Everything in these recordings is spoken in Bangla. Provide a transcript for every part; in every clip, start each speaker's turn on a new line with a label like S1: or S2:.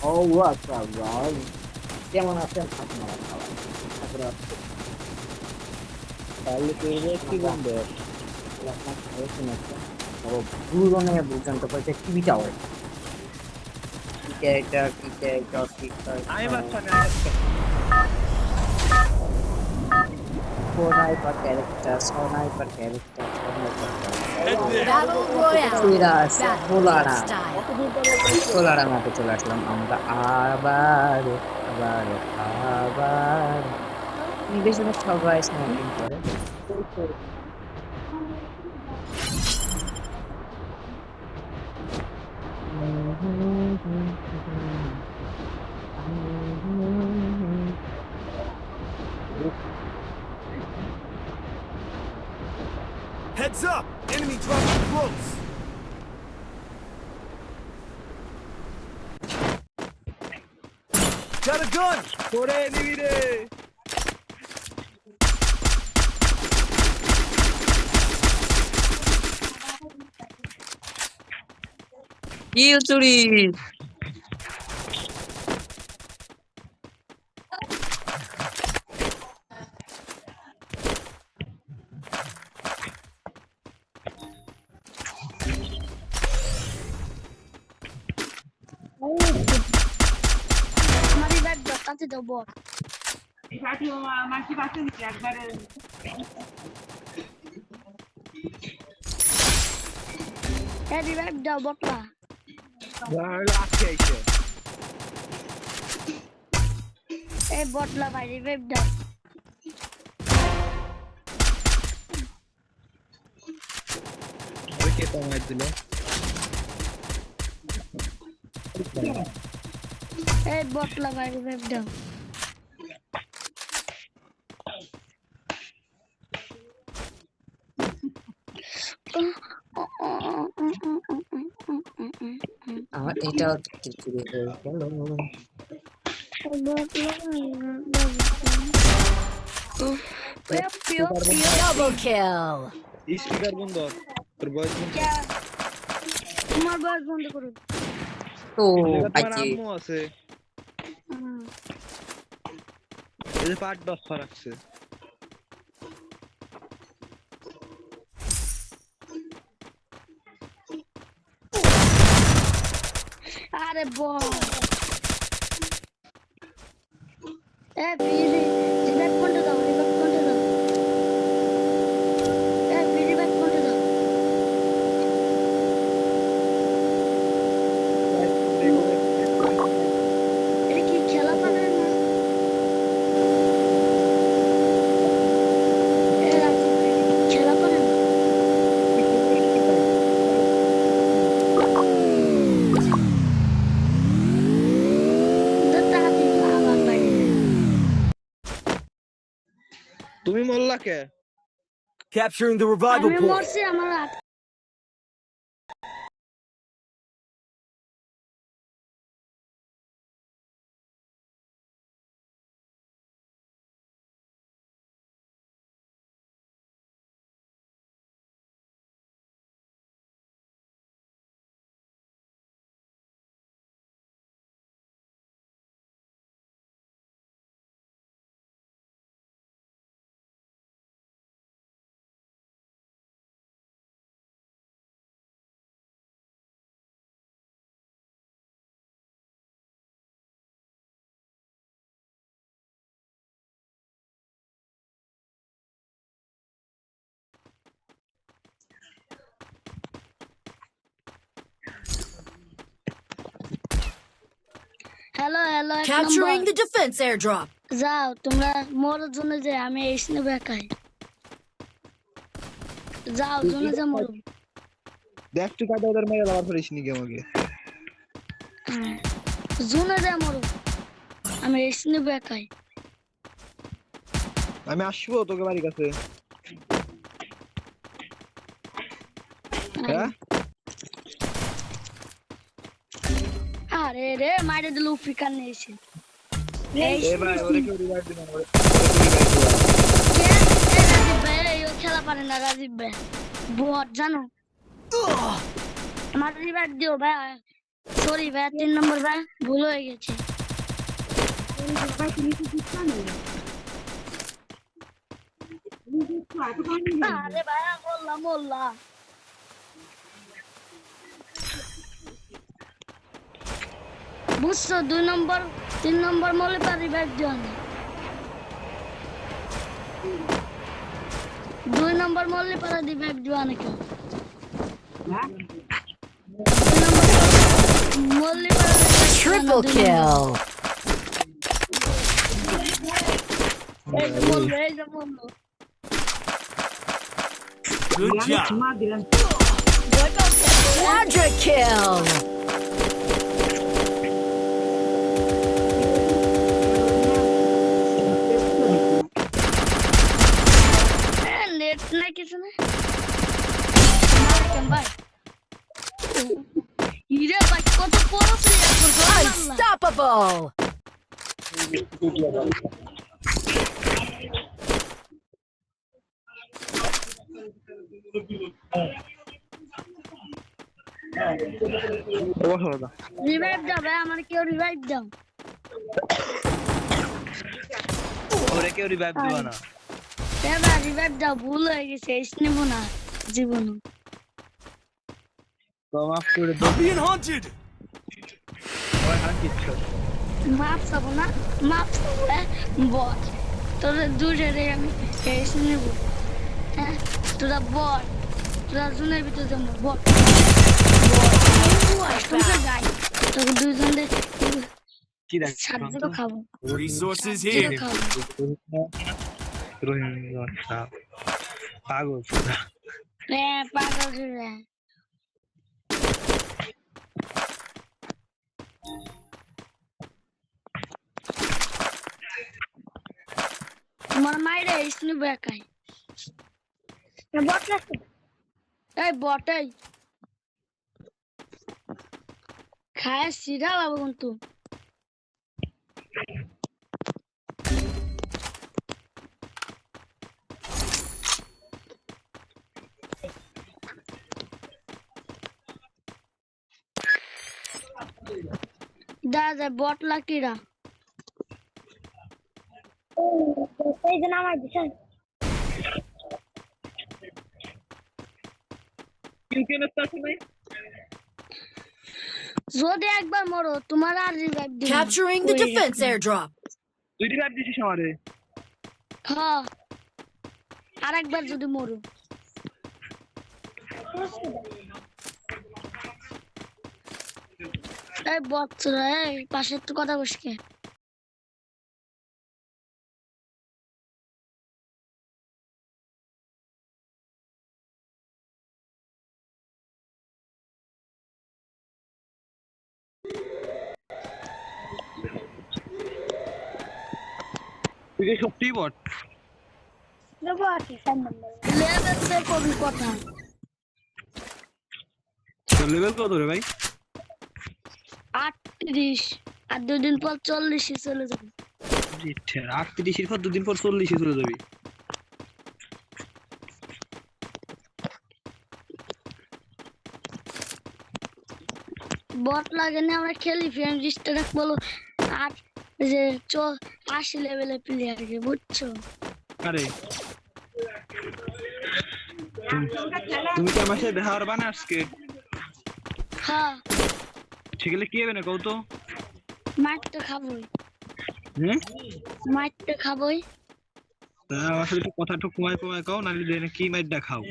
S1: ও আচ্ছা ভাই, কেমন আছেন আপনারা সবাই? আশা করি
S2: তাহলে করবে কি
S1: আপনারা
S2: বন্ধু?
S1: আপনার ভালো শুনেছেন। ও দুজনে পর্যন্ত কয়েছে টিভি টাওয়ার কি ক্যারেক্টার কি ক্যারেক্টার কি
S2: আমি
S1: ক্যারেক্টার
S2: বাচ্চা না, আমি বাচ্চা।
S1: Sniper character sniper character sniper character
S2: Heads there.
S3: Battle Royale.
S1: সুইরা আছে
S3: Battle Royale
S1: সোলারা
S3: style.
S1: সোলারা মাঠে চলে আসলাম আমরা আবার আবার আবার নির্দেশনা সবাই স্নাইপিং করে।
S4: Heads up! Enemy dropping close! Got a gun!
S2: করে দিবি রে।
S1: কিল চুরি
S5: আমার ব্যাগ দরকার দাও বল হ্যাঁ রিভাইভ দাও বটলা
S2: লাস্টে আইছে।
S5: এই বটলা ভাই রিভাইভ দাও
S2: ওই কে কমাই দিল?
S5: এই বটলা ভাই রিভাইভ দাও
S1: আমার এটাও কিল চুরি হয়ে গেল।
S3: Double kill.
S2: স্পিকার বন্ধ। তোর বয়স বন্ধ।
S5: তোমার বয়স বন্ধ করুন
S1: তো
S2: তোমার
S1: পাইছি
S2: আম্মু আছে। এই যে পাট 10 রাখছে।
S5: আরে বল এ বিলি রিভাইভ কোনটা দাও রিভাইভ কোনটা দাও এ বিলি রিভাইভ কোনটা দাও এটা কি খেলা পারে না এ রাজীব ভাই খেলা পারে না তাড়াতাড়ি আবার বাইরে
S2: তুমি মরলা কে?
S4: Capturing the revival
S5: আমি
S4: point.
S5: মরছি আমার হাত হ্যালো হ্যালো এক
S3: Capturing
S5: number
S3: the defense airdrop.
S5: যাও তোমরা মরার জন্য যে আমি এই স্নেপ একাই যাও জন্য যা মরো
S2: দেখ তুই কাটা ওদের মেরে আবার ফেরিস নি আমাকে।
S5: জুনে যা মরো আমি এই স্নেপ একাই
S2: আমি আসবো তোকে বাড়ির কাছে। হ্যাঁ
S5: আরে রে মাইরে দিল ফিকার নিয়ে এসে
S2: এ ভাই ওরে কেউ রিভাইভ দিবেন ওরে
S5: রাজীব ভাই ও খেলা পারে না রাজীব ভাই বট জানো আমার রিভাইভ দিও ভাই সরি ভাই 3 নম্বর ভাই ভুল হয়ে গেছে আরে ভাই মোল্লা বুঝছো 2 নম্বর 3 নম্বর মলে পারি ব্যাগ দিও না 2 নম্বর মলে পারা দি ব্যাগ দিও না কেউ মলে পারা
S3: Triple kill.
S5: এই যে মোল্লা
S4: Good job.
S3: Quadra kill.
S5: Net না কিছু না ভাই ইরে ভাই কত বড় প্লেয়ার
S3: Unstoppable.
S5: রিভাইভ দাও ভাই আমার কেউ রিভাইভ দাও
S2: ওরে কেউ রিভাইভ দিবা না
S5: এবার রিভাইভ দাও ভুল হয়ে গেছে এস নেব না জীবন
S2: তো মাফ করে দাও
S4: I'm being hunted.
S2: ওই হাঁকিছো
S5: মাপ চাব না মাপ চাবো বট তোরা দূরে রে আমি এস নেব হ্যাঁ তোরা বট তোরা জুনের ভিতরে যাবো বট তোরা যাই তোকে দুজন
S2: কি দেখ
S5: সাথে তো খাবো
S4: Resources
S5: সাথে
S4: here.
S5: তো খাবো
S2: রোহিণী পাগল
S5: হ্যাঁ পাগল রে তোমার মাইরে ইসনি বেকাই বট লাগছে এই বটাই খায় সিধা বাবু কিন্তু দাদা বট লাকিরা এই যে নামাই দিছেন যদি একবার মরো তোমার আর রিভাইভ দিই
S3: Capturing the defense airdrop.
S2: তুই রিভাইভ দিছিস আমারে
S5: হ্যাঁ আরেকবার যদি মরো এই বচ্চরা এই পাশে একটু কথা বসকে
S2: তুই কি সত্যি বট
S5: লেভেল বের করবি কথা
S2: তোর লেভেল কত রে ভাই
S5: 38 আর 2 দিন পর 40 চলে যাবে
S2: 38 এর পর 2 দিন পর 40 চলে যাবি
S5: বট লাগে না আমরা খেলি ফ্রেন্ড রিস্টার বলো আর যে 80 লেভেলের প্লেয়ার কে বুঝছো
S2: আরে তুমি কি আমার সাথে দেখা করবা না আজকে
S5: হ্যাঁ
S2: সেগুলো কি হবে না কও তো
S5: মারতে খাবোই
S2: হুম
S5: মারতে খাবোই
S2: আমার সাথে একটু কথা একটু কমায় কমায় কও নাহলে দেন কি মাইরটা খাও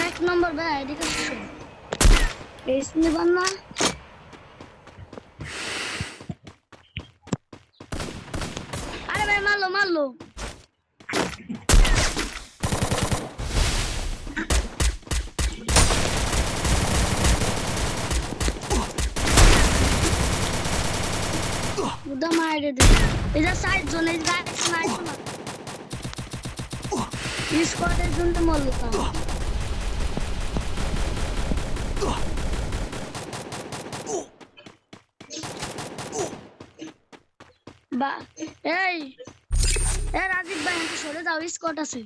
S5: এক নম্বর ভাই এদিকে আসো এস নিবান না আরে ভাই মারলো उदा मारे दे इधर साइड जोन इस गाड़ी से मार ना इस कोटे जोन में मोल लेता बा ए राजीव भाई हमको छोड़ जाओ इस कोटा से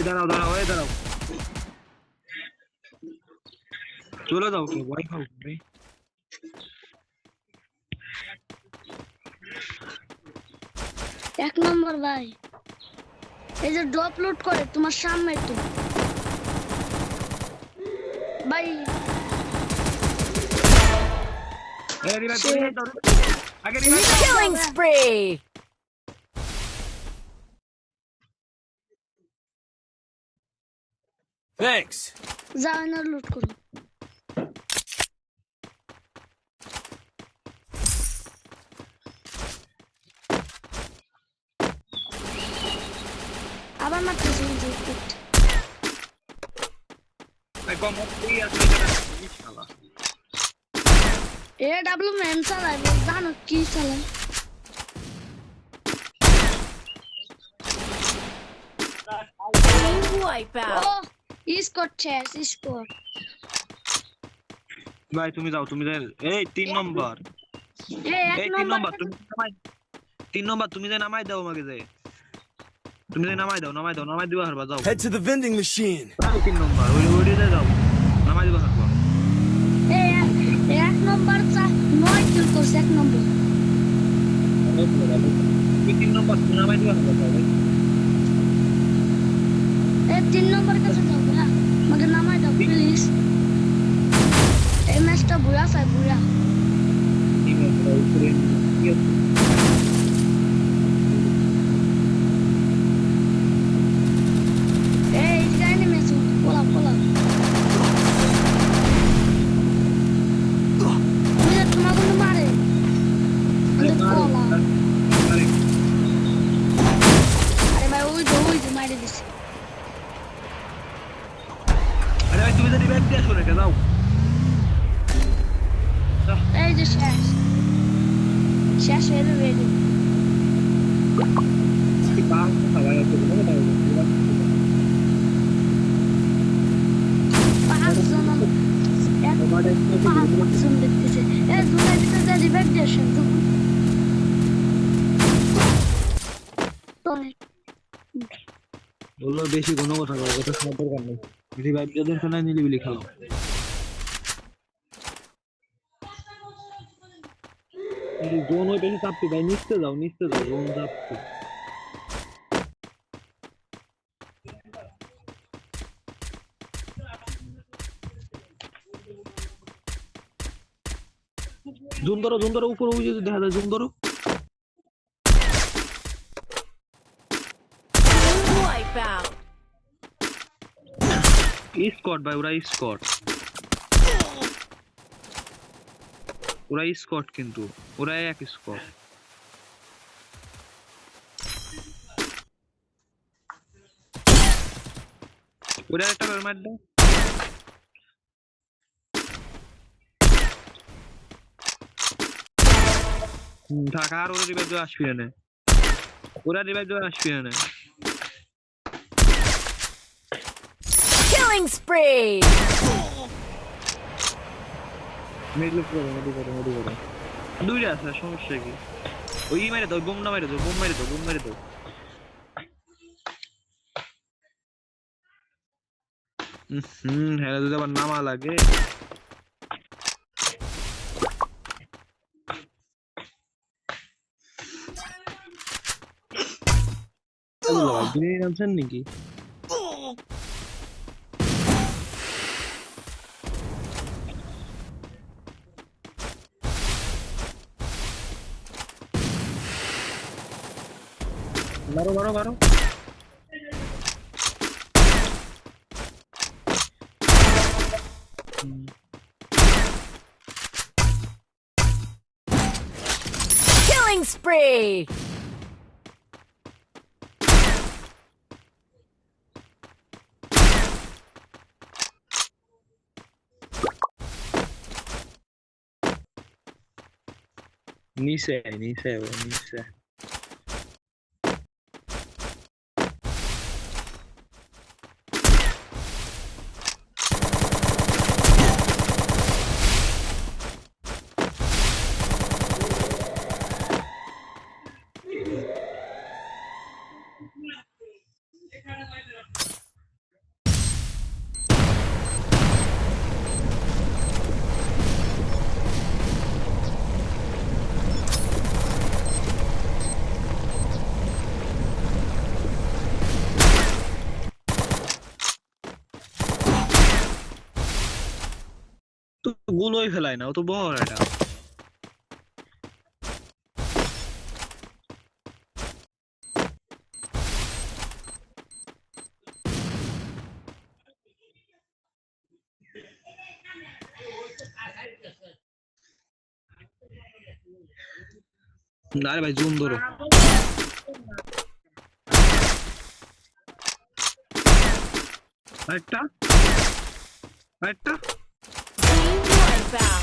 S2: দাঁড়াও দাঁড়াও দাঁড়াও চলে যাও কে ভয় খাও ভাই
S5: এক নম্বর ভাই এই যে ড্রপ লুট করে তোমার সামনে তো ভাই
S2: এই রিভাইভ করে দাও আগে রিভাইভ
S3: Killing spree.
S4: Thanks.
S5: যাও না লুট করো আবার মারতে শুনছি
S2: ভাই কম হই আছে এটা ইনশাআল্লাহ
S5: এ ডাব্লিউ ম্যান চালায় জানো কি চালায়
S3: Wipeout.
S5: ও স্কট শেষ স্কট
S2: ভাই তুমি যাও তুমি যাও এই 3 নম্বর
S5: এক
S2: এই 3
S5: নম্বর
S2: নম্বর তুমি নামাই 3 নম্বর তুমি যে নামাই দাও আমাকে যে তুমি যে নামাই দিবা হারবা যাও
S4: Head to the vending machine.
S2: 3 নম্বর ওই যাও নামাই দিবা হারবা
S5: এক নম্বর 9 কিল করছে এক নম্বর
S2: তুমি 3 নম্বর তুমি নামাই দিবা হারবা যাও
S5: এ 3 নম্বর কাছে যাও হ্যাঁ আমাকে নামাই দাও প্লিজ এই ম্যাচটা বুয়া চাই বুয়া
S2: টিম উপরে কি
S5: এই জানি ম্যাচ পোলা পোলা বুয়া তোমাকে মারে পোলা আরে ভাই ওই যে মারে দিছে
S2: আরে ভাই তুমি যে রিভাইভ দিয়ে আসো রেখে যাও
S5: এই যে শেষ হয়ে যাবে
S2: কি বাল সবাই আছে বলে দাও
S5: পাঁচজন পাঁচজন দেখতেছে এ দুটার ভিতরে রিভাইভ দিয়েছে
S2: বললো বেশি কোনো কথা বলো কথা শোনার দরকার নেই রিভাইভ যখন শোনায় নিলিবিলি খেলো জোন ওই বেশি চাপছি ভাই নিচতে যাও জোন চাপছি জুম ধরো উপরে ওই যে দেখা যায় জুম ধরো
S3: Wipeout.
S2: স্কট ভাই ওরা স্কট কিন্তু ওরা এক স্কট ওরা একটা মার দাও থাক আর ওরা রিভাইভ দেওয়া আসবি না
S3: Killing spree.
S2: মেডল করে দুইটা আছে সমস্যা কি ওই মেরে দাও বোম মেরে দাও হ্যাঁ যদি আবার নামা লাগে গ্রেনেড আনছেন নাকি মারো
S3: Killing spree!
S2: নিচে নিচে নিচে তো গুলোই ফেলায় না, ও তো বড় এটা। না রে ভাই, জুম ধরো। আরেকটা আরেকটা
S3: Team wipeout.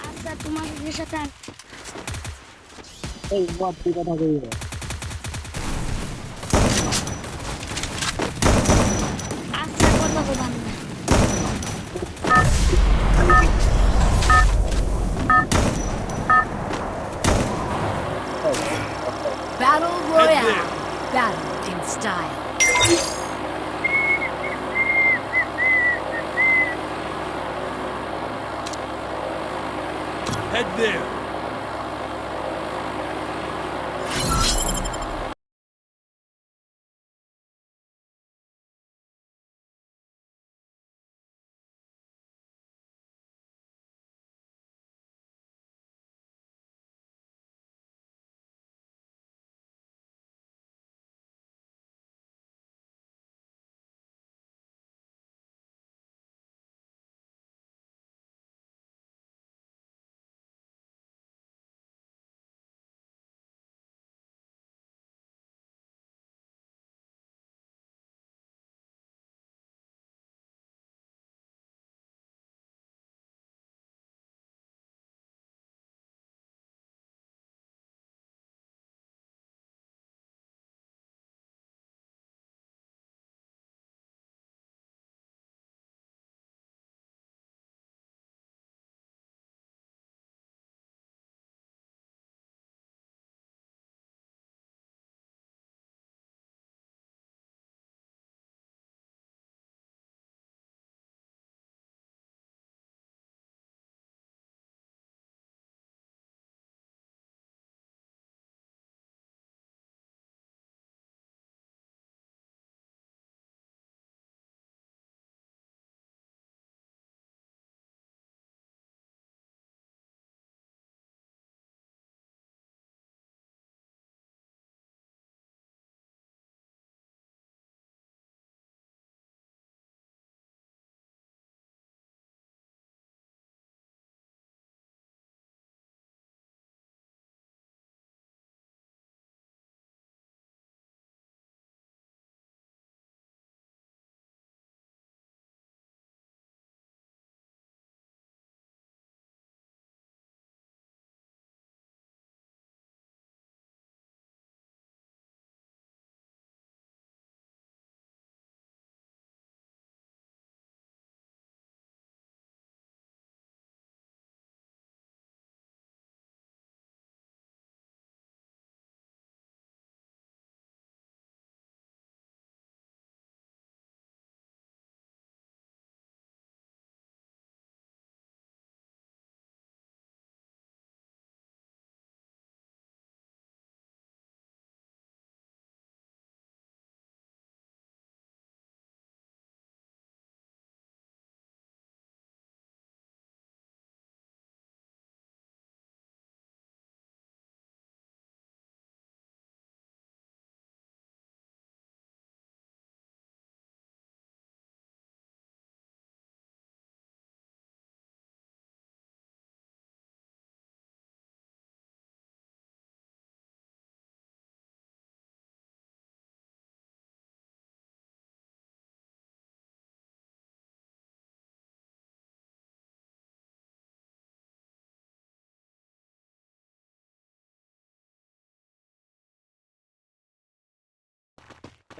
S5: আচ্ছা তোমাদের সাথে
S1: এই বাদ তুই কথা কই না।
S5: আচ্ছা কথা বললাম না।
S3: Battle Royale. Battle in style.
S4: Head there.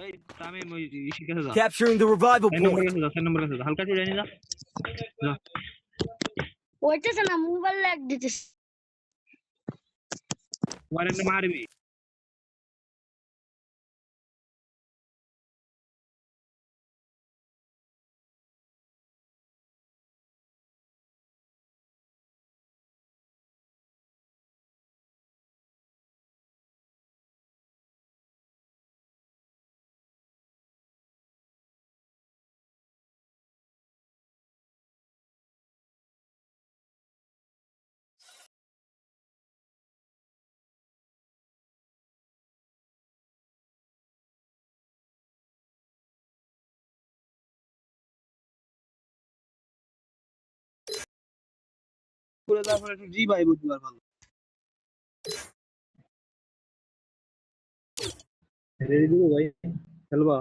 S2: এই তামিম ওই ঋষির কাছে যা
S4: Capturing the revival
S2: 6 number
S4: point.
S2: কাছে যা 6 নম্বর কাছে যা হালকা চলে জানি যা যা
S5: ওইটাছে না মোবাইল ল্যাগ দিতেছে
S2: মারেন না মারবি করে তারপর একটু রিভাইভ দিবার ভালো রেডি দিব ভাই খেলবা